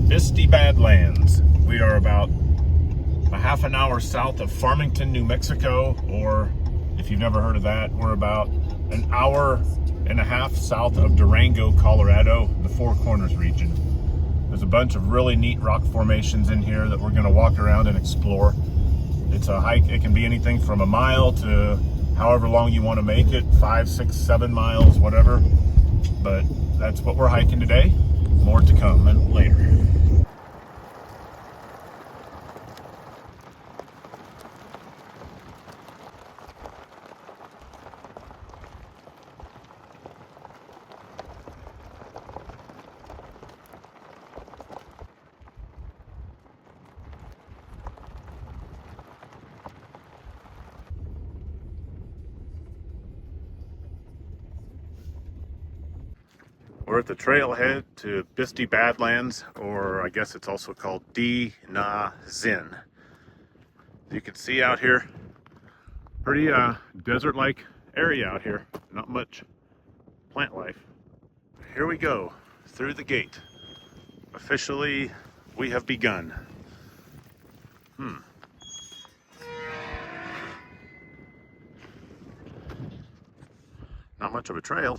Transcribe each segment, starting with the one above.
Bisti Badlands. We are about a half an hour south of Farmington, New Mexico, or if you've never heard of that, we're about an hour and a half south of Durango, Colorado, the Four Corners region. There's a bunch of really neat rock formations in here that we're going to walk around and explore. It's a hike. It can be anything from a mile to however long you want to make it, 5, 6, 7 miles, whatever. But that's what we're hiking today. More to come later. We're at the trailhead to Bisti Badlands, or I guess it's also called De-Na-Zin. You can see out here, pretty desert-like area out here. Not much plant life. Here we go, through the gate. Officially, we have begun. Not much of a trail.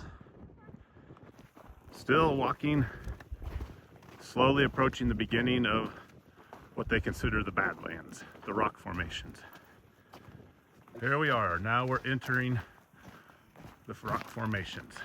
Still walking, slowly approaching the beginning of what they consider the Badlands, the rock formations. Here we are. Now we're entering the rock formations.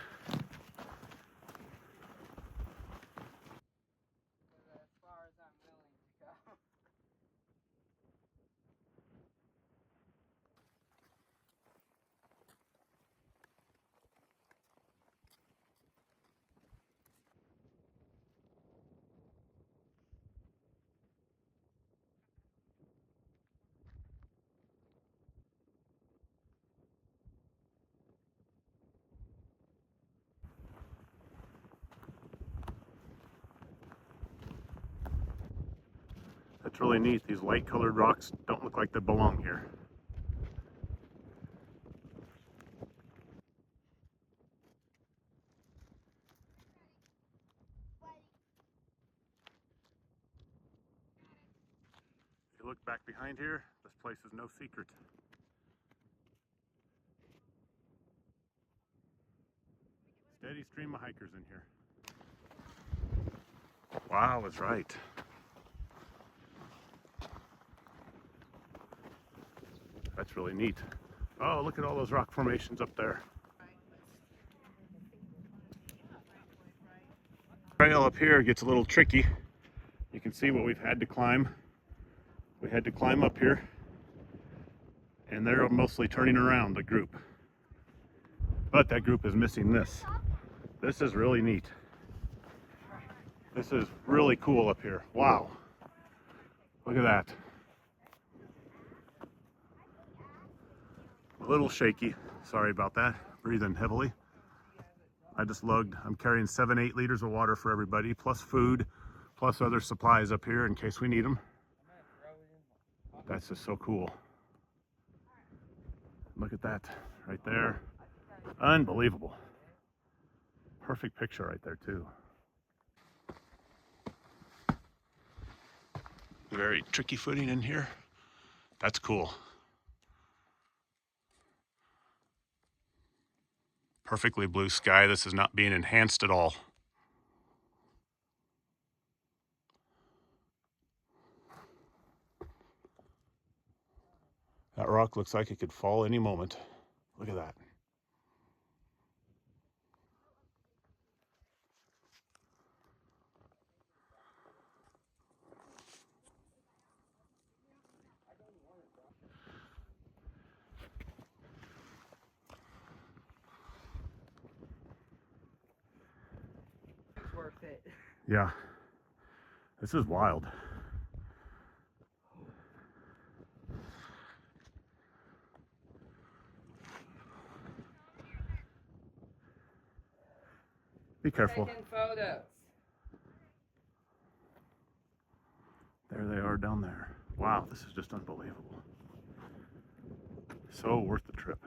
That's really neat. These light colored rocks don't look like they belong here. If you look back behind here, this place is no secret. Steady stream of hikers in here. Wow, that's right. That's really neat. Oh, look at all those rock formations up there. Trail up here gets a little tricky. You can see what we've had to climb. We had to climb up here, and they're mostly turning around, the group. But that group is missing this. This is really neat. This is really cool up here. Wow. Look at that. A little shaky. Sorry about that. Breathing heavily. I just lugged, I'm carrying 7-8 liters of water for everybody, plus food, plus other supplies up here in case we need them. That's just so cool. Look at that right there. Unbelievable. Perfect picture right there too. Very tricky footing in here. That's cool. Perfectly blue sky. This is not being enhanced at all. That rock looks like it could fall any moment. Look at that. It's worth it. Yeah, this is wild. Be careful. Taking photos. There they are down there. Wow, this is just unbelievable. So worth the trip.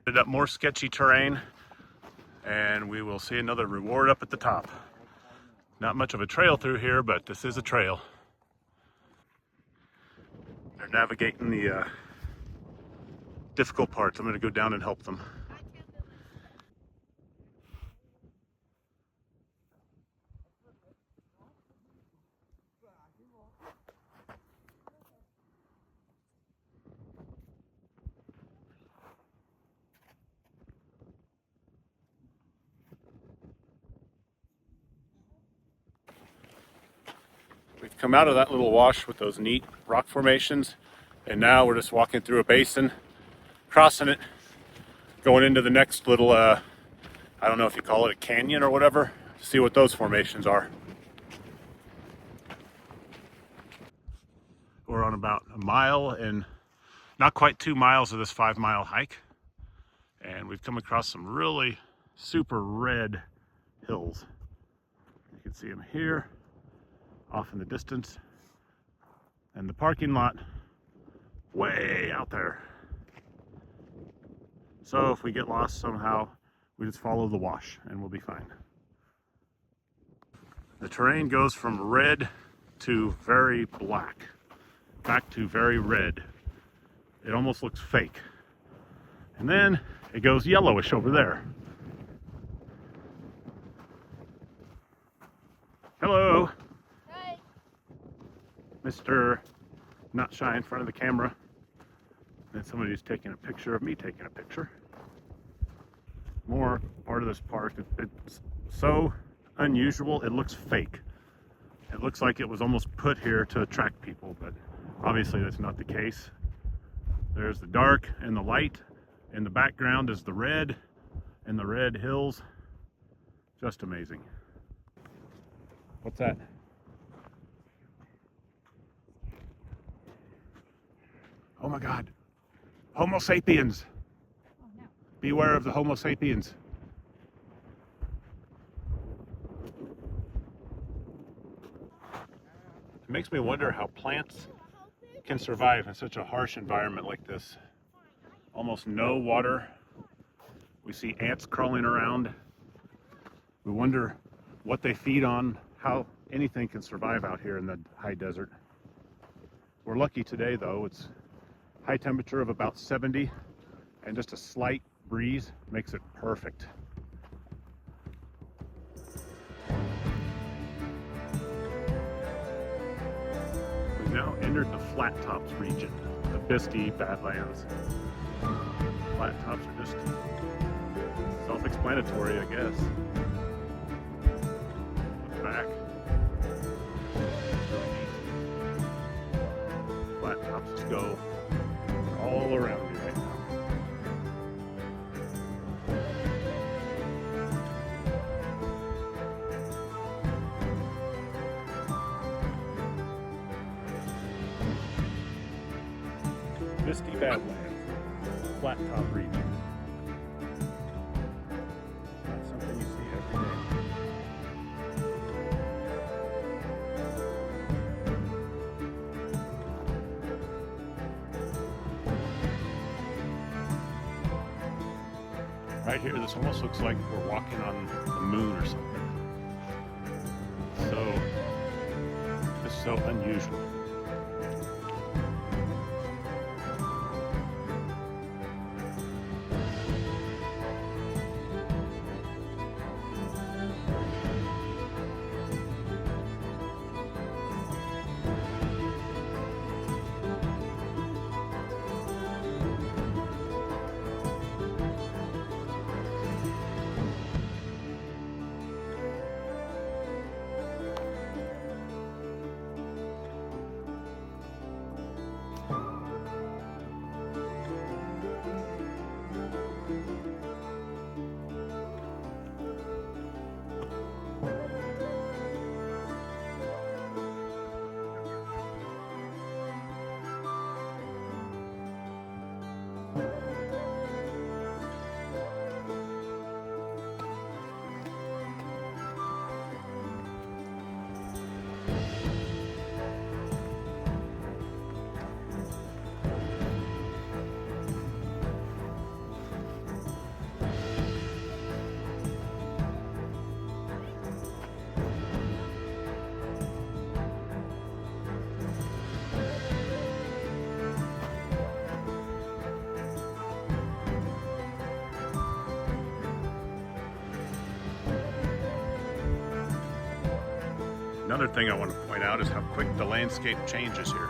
Ended up more sketchy terrain, and we will see another reward up at the top. Not much of a trail through here, but this is a trail. They're navigating the difficult parts. I'm going to go down and help them. We've come out of that little wash with those neat rock formations, and now we're just walking through a basin, crossing it, going into the next little, I don't know if you call it a canyon or whatever, to see what those formations are. We're on about a mile and not quite 2 miles of this 5-mile hike, and we've come across some really super red hills. You can see them here, off in the distance, and the parking lot way out there. So if we get lost somehow, we just follow the wash and we'll be fine. The terrain goes from red to very black, back to very red. It almost looks fake. And then it goes yellowish over there. Hello. Hi. Mr. Not shy in front of the camera. And somebody's taking a picture of me taking a picture. More part of this park. It's so unusual, it looks fake. It looks like it was almost put here to attract people, but obviously that's not the case. There's the dark and the light. In the background is the red and the red hills. Just amazing. What's that? Oh my God. Homo sapiens. Oh, no. Beware of the Homo sapiens. It makes me wonder how plants can survive in such a harsh environment like this. Almost no water. We see ants crawling around. We wonder what they feed on, how anything can survive out here in the high desert. We're lucky today though. It's high temperature of about 70 and just a slight breeze makes it perfect. We've now entered the flat tops region, the Bisti Badlands. Flat tops are just self-explanatory, I guess. Look back. It's really neat. Flat tops just go all around me right now. Bisti Badlands, flat top region. Not something you see every day. Right here, this almost looks like we're walking on the moon or something. So, this is so unusual. Another thing I want to point out is how quick the landscape changes here.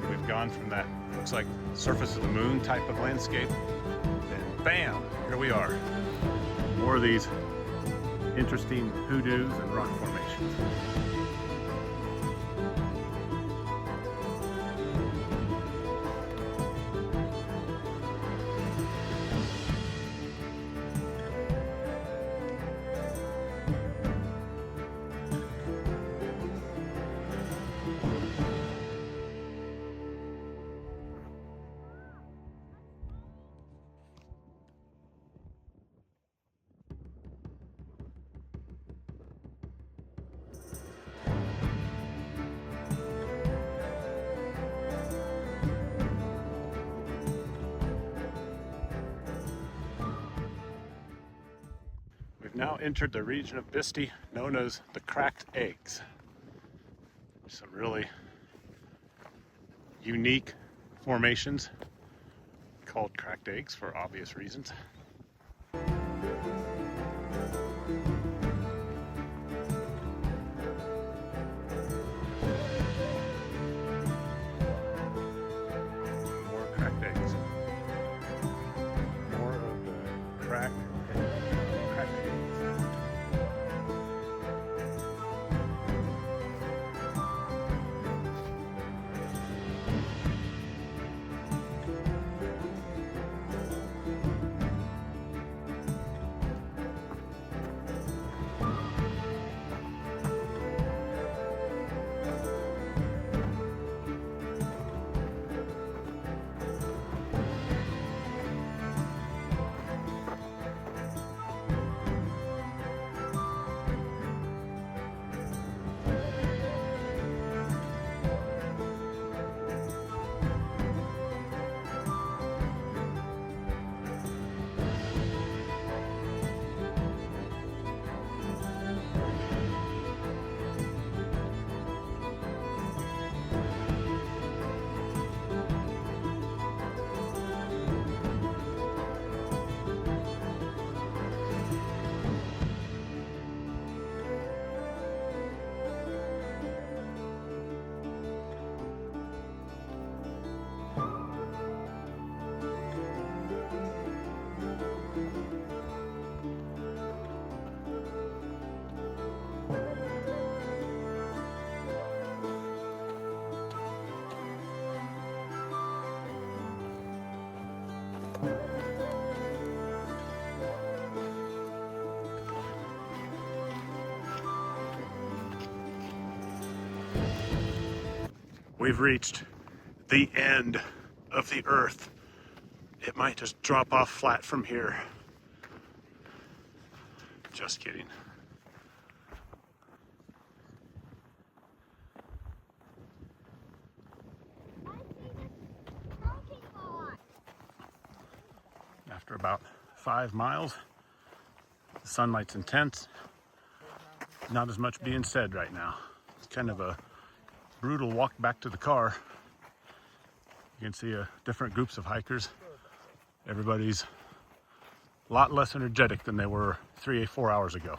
We've gone from that, looks like surface of the moon type of landscape, then bam, here we are. More of these interesting hoodoos and rock formations. We've now entered the region of Bisti known as the Cracked Eggs. Some really unique formations called cracked eggs for obvious reasons. More cracked eggs. More of the cracked eggs. We've reached the end of the earth. It might just drop off flat from here. Just kidding. After about 5 miles, the sunlight's intense. Not as much being said right now. It's kind of a brutal walk back to the car. You can see different groups of hikers. Everybody's a lot less energetic than they were 3 or 4 hours ago.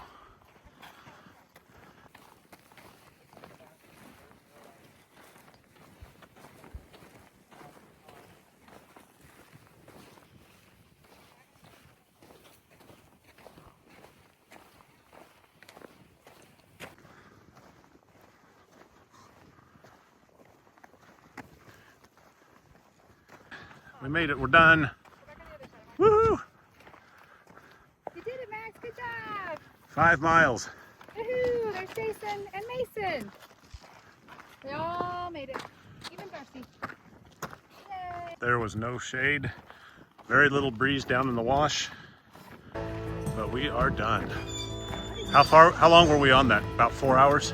We made it, we're done. Woohoo! You did it, Max, good job! 5 miles. Woohoo! There's Jason and Mason. They all made it, even Darcy. Yay! There was no shade, very little breeze down in the wash, but we are done. How long were we on that? About 4 hours?